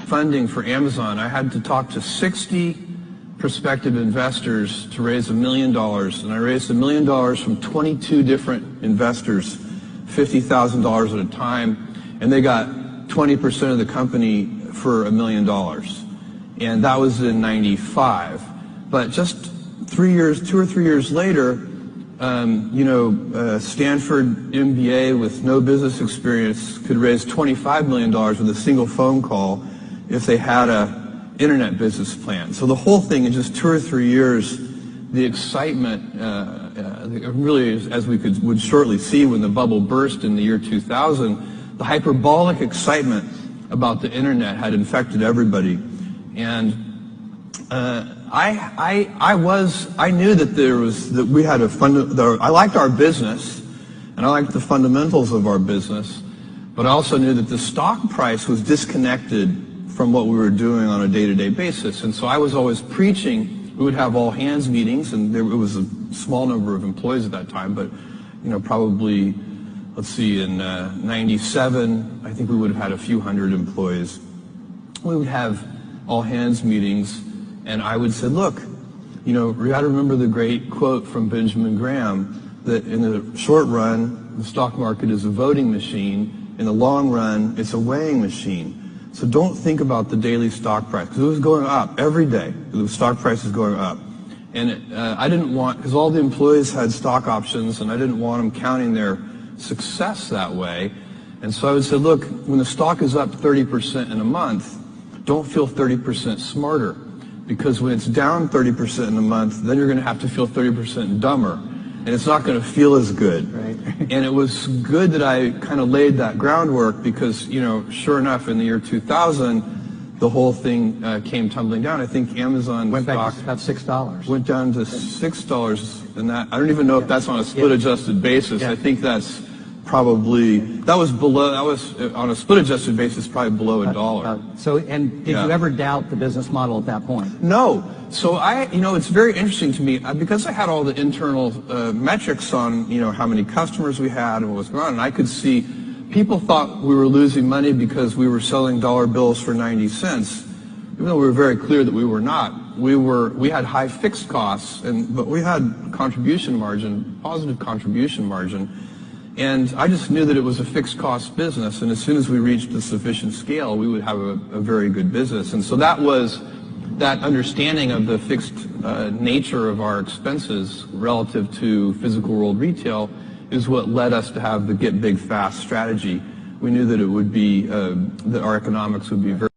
funding for Amazon, I had to talk to 60 prospective investors to raise $1 million, and I raised $1 million from 22 different investors, $50,000 at a time, and they got 20% of the company for $1 million, and that was in '95. But just 2 or 3 years later, Stanford MBA with no business experience could raise $25 million with a single phone call if they had a internet business plan. So the whole thing in just 2 or 3 years, the excitement, really, as we would shortly see when the bubble burst in the year 2000, the hyperbolic excitement about the internet had infected everybody. And I knew that we had I liked our business, and I liked the fundamentals of our business, but I also knew that the stock price was disconnected from what we were doing on a day-to-day basis. And so I was always preaching. We would have all-hands meetings, and it was a small number of employees at that time, but probably, let's see, in '97, I think we would have had a few hundred employees. We would have all-hands meetings, and I would say, look, we got to remember the great quote from Benjamin Graham that in the short run, the stock market is a voting machine. In the long run, it's a weighing machine. So don't think about the daily stock price, because it was going up every day. The stock price is going up. And I didn't want, because all the employees had stock options, and I didn't want them counting their success that way. And so I would say, look, when the stock is up 30% in a month, don't feel 30% smarter, because when it's down 30% in a month, then you're going to have to feel 30% dumber, and it's not going to feel as good. Right. And it was good that I kind of laid that groundwork, because sure enough, in the year 2000, the whole thing came tumbling down. I think Amazon went stock back to about $6. Went down to $6, and that, I don't even know if that's on a split adjusted basis. I think that's probably, that was on a split adjusted basis, probably below $1. And did you ever doubt the business model at that point? No. So it's very interesting to me, because I had all the internal metrics on, how many customers we had and what was going on, and I could see people thought we were losing money because we were selling dollar bills for 90 cents, even though we were very clear that we were not. We had high fixed costs, but we had contribution margin, positive contribution margin. And I just knew that it was a fixed cost business, and as soon as we reached a sufficient scale, we would have a very good business. And so that understanding of the fixed nature of our expenses relative to physical world retail is what led us to have the get big fast strategy. We knew that it would be, that our economics would be very